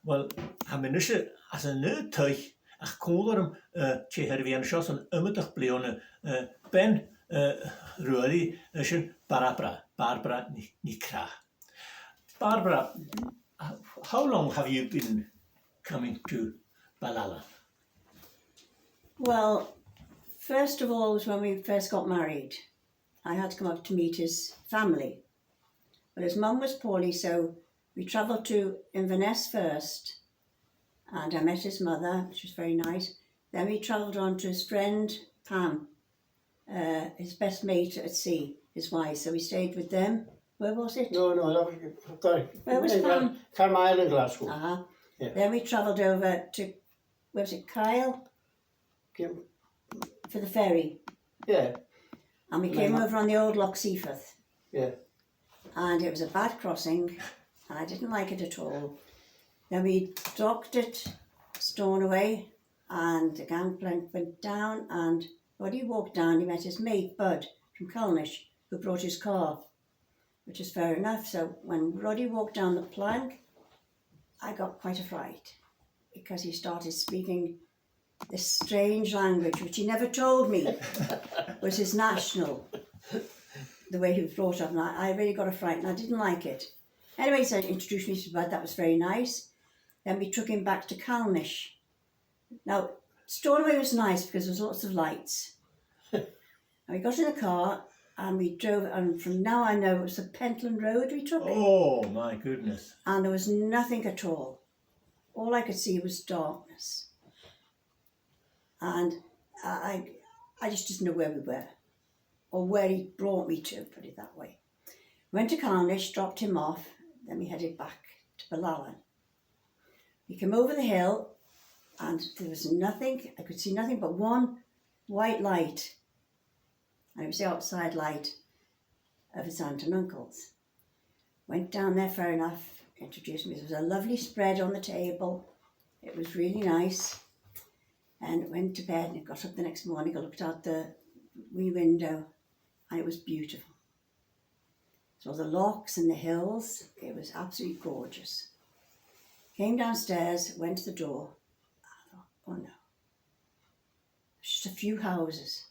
Wel, ha mynd eisiau as y nid tych, ach cwlwr ti herfian sios yn ymwydach blion ben rwydi eisiau Barbara Macrae. Barbara, how long have you been coming to Bala? Well, first of all was when we first got married. I had to come up to meet his family. But his mum was poorly, so we travelled to Inverness first, and I met his mother, which was very nice. Then we travelled on to his friend, Pam, his best mate at sea, his wife, so we stayed with them. Where was it? No, that was... Sorry. Where was Pam? Carmyle in Glasgow. Uh-huh. Yeah. Then we travelled over to, where was it, Kyle? For the ferry. Yeah. And we came over on the old Loch Seaforth. Yeah. And it was a bad crossing, and I didn't like it at all. Then we docked at Stornoway, and the gangplank went down, and when he walked down, he met his mate, Bud, from Culnish, who brought his car, which is fair enough. So when Roddy walked down the plank, I got quite a fright, because he started speaking this strange language, which he never told me was his national, the way he was brought up, and I really got a fright, and I didn't like it. Anyway, he said, introduced me to Bud, that was very nice. Then we took him back to Culnish. Now, Stornoway was nice because there was lots of lights. And we got in the car, and we drove, and from now I know it was the Pentland Road we took. Oh, my goodness. And there was nothing at all. All I could see was darkness. And I just didn't know where we were, or where he brought me to, put it that way. Went to Culnish, dropped him off, then we headed back to Bala. We came over the hill, and there was nothing, I could see nothing but one white light. And it was the outside light of his aunt and uncle's. Went down there, fair enough, introduced me. There was a lovely spread on the table. It was really nice. And went to bed, and I got up the next morning, I looked out the wee window, and it was beautiful. So the lochs and the hills, it was absolutely gorgeous. Came downstairs, went to the door, I thought, oh no. Just a few houses,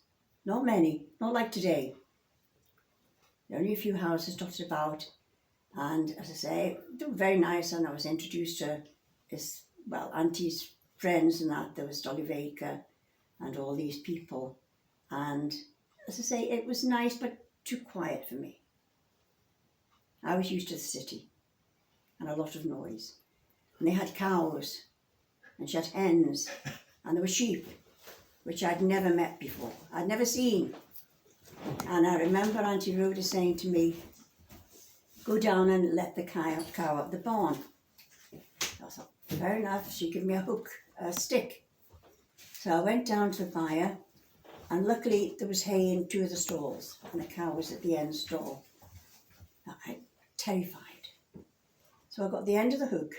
not many, not like today. Only a few houses dotted about, and as I say, they were very nice, and I was introduced to his, auntie's friends and that. There was Dolly Baker and all these people, and as I say, it was nice but too quiet for me. I was used to the city and a lot of noise, and they had cows and she had hens and there were sheep, which I'd never met before, I'd never seen. And I remember Auntie Rhoda saying to me, go down and let the cow up the barn. I thought, fair enough. She gave me a stick. So I went down to the byre, and luckily there was hay in two of the stalls, and the cow was at the end stall. I'm terrified. So I got the end of the hook,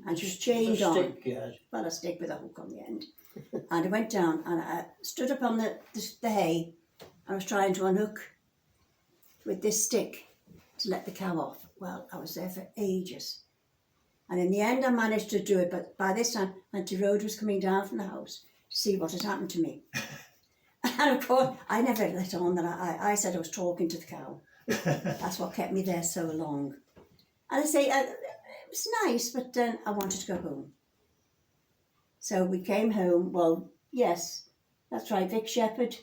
and she was chained on. Stick, yes. Well, a stick with a hook on the end. And I went down, and I stood up on the hay, and I was trying to unhook with this stick to let the cow off. Well, I was there for ages. And in the end, I managed to do it, but by this time, Auntie Rhoda was coming down from the house to see what had happened to me. And of course, I never let on that I said I was talking to the cow. That's what kept me there so long. And I say, it was nice, but I wanted to go home. So we came home. Well, yes, that's right, Vic Shepherd,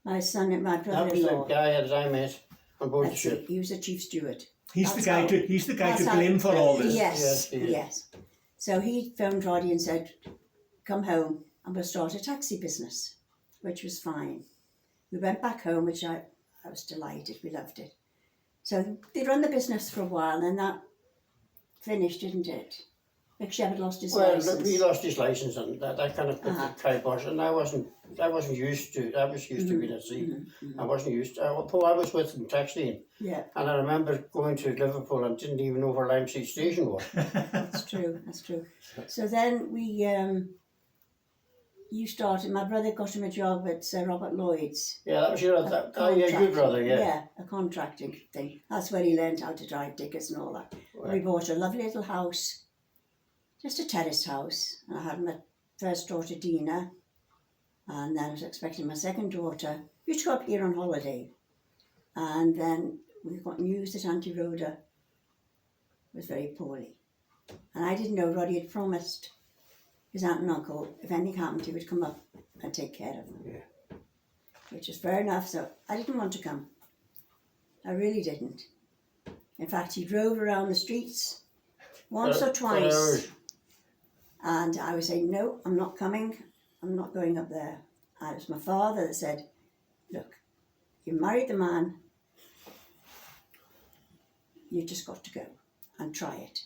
my son and my brother-in-law. That was the guy that I met on board the ship. He was a chief steward. He's the guy to blame for all this. Yes. So he phoned Roddy and said, come home and we'll start a taxi business, which was fine. We went back home, which I was delighted, we loved it. So they run the business for a while, and that finished, didn't it? Vic Shepherd lost his license. Well, he lost his license, and that kind of put the kibosh, and I wasn't used to. I was used to being at sea. I wasn't used to. I was with him taxiing. Yeah. And I remember going to Liverpool and didn't even know where Limesey Station was. That's true. So then we, you started. My brother got him a job at Sir Robert Lloyd's. Yeah, that was your brother. Yeah, a contracting thing. That's where he learned how to drive diggers and all that. Right. We bought a lovely little house just a terraced house. And I had my first daughter, Dina, and then I was expecting my second daughter. We used to go up here on holiday. And then we got news that Auntie Rhoda was very poorly. And I didn't know Roddy had promised his aunt and uncle, if anything happened, he would come up and take care of them. Yeah. Which is fair enough, so I didn't want to come. I really didn't. In fact, he drove around the streets once or twice. And I was saying, no, I'm not coming. I'm not going up there. And it was my father that said, look, you married the man. You just got to go and try it.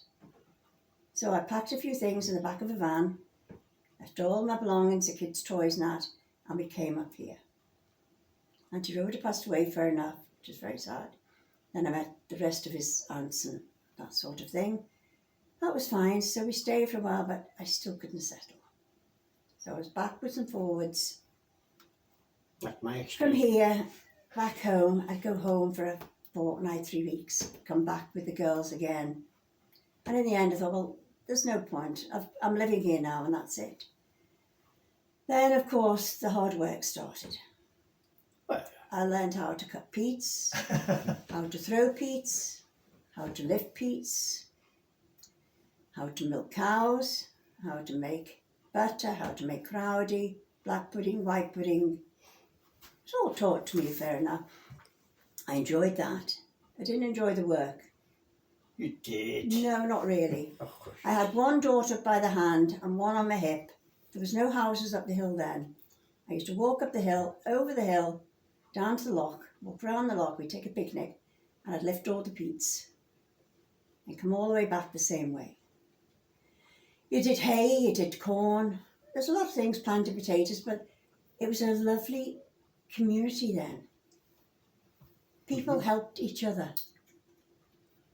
So I packed a few things in the back of a van, left all my belongings, the kids' toys and that, and we came up here. Auntie Rhoda passed away, fair enough, which is very sad. Then I met the rest of his aunts and that sort of thing. That was fine, so we stayed for a while, but I still couldn't settle. So I was backwards and forwards. That's my From experience. here, back home, I'd go home for a fortnight, 3 weeks, come back with the girls again. And in the end I thought, well, there's no point. I'm living here now and that's it. Then, of course, the hard work started. Well, I learned how to cut peats, how to throw peats, how to lift peats, how to milk cows, how to make butter, how to make crowdy, black pudding, white pudding. It's all taught to me, fair enough. I enjoyed that. I didn't enjoy the work. you did. No, not really. Of course. I had one daughter by the hand and one on my hip. There was no houses up the hill then. I used to walk up the hill, over the hill, down to the loch, walk round the loch, we'd take a picnic, and I'd lift all the peats and come all the way back the same way. You did hay, you did corn. There's a lot of things, planted potatoes, but it was a lovely community then. People helped each other.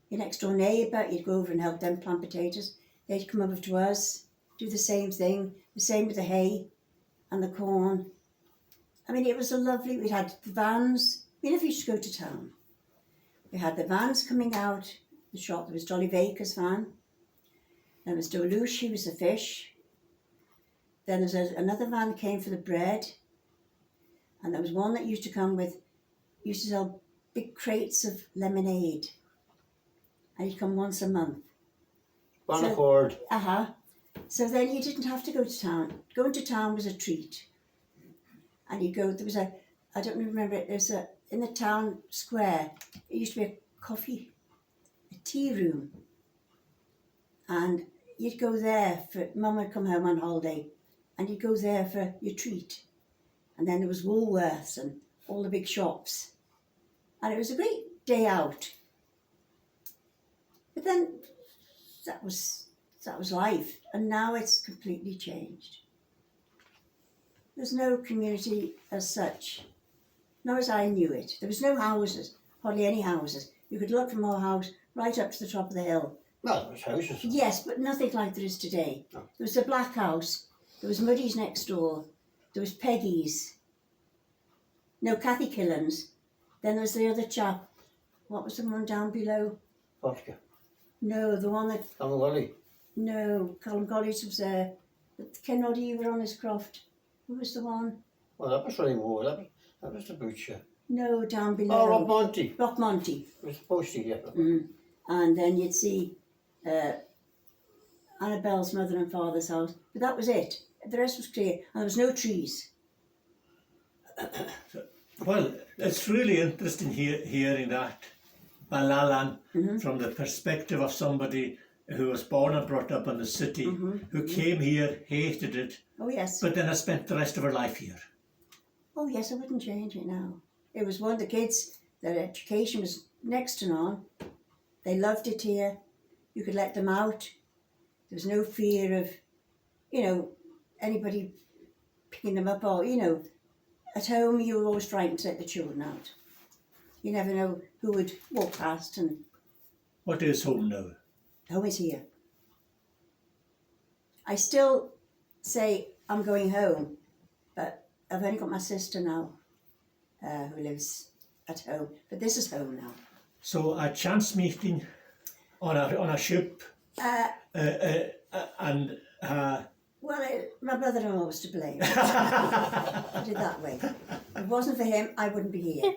Your next door neighbour, you'd go over and help them plant potatoes. They'd come over to us, do the same thing, the same with the hay and the corn. I mean, it was a lovely, we had the vans. We never used to go to town. We had the vans coming out the shop. There was Dolly Baker's van. There was Dolush, he was the fish. Then there was another van that came for the bread. And there was one that used to come with, used to sell big crates of lemonade. And he'd come once a month. One So- accord. So then you didn't have to go to town. Going to town was a treat. And you go, there was a, I don't remember it, there's a, in the town square, it used to be a coffee, a tea room. And you'd go there for, Mum would come home on holiday, and you'd go there for your treat. And then there was Woolworths and all the big shops. And it was a great day out. But then that was life, and now it's completely changed. There's no community as such, not as I knew it. There was no houses, hardly any houses. You could look from our house right up to the top of the hill. Well, there was houses. Yes, but nothing like there is today. No. There was the Black House, there was Muddy's next door, there was Peggy's, no, Kathy Killen's. Then there was the other chap, what was the one down below? Vodka. No, the one that, I'm Willie. no, Colin Gollis was there. Ken Roddy were on his croft. Who was the one? Well, that was Ray Moore. That was the butcher. No, down below. Oh, Rob Monty. Rock Monty. It was supposed to, yeah. And then you'd see Annabelle's mother and father's house. But that was it. The rest was clear. And there was no trees. Well, it's really interesting hearing that, Balalan, from the perspective of somebody who was born and brought up in the city, who came here, hated it, Oh, yes. but then has spent the rest of her life here. Oh, yes, I wouldn't change it now. It was one of the kids, their education was next to none. They loved it here. You could let them out. There was no fear of, anybody picking them up or, at home you were always frightened to let the children out. You never know who would walk past, and What is home now? home is here. I still say I'm going home, but I've only got my sister now who lives at home. But this is home now. So a chance meeting on a ship, and Well, my brother-in-law was to blame. Put it that way. If it wasn't for him, I wouldn't be here.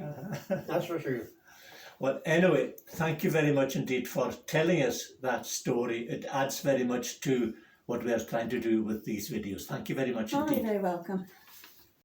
That's for sure. well, anyway, thank you very much indeed for telling us that story. It adds very much to what we are trying to do with these videos. Thank you very much Oh, you're indeed. very welcome.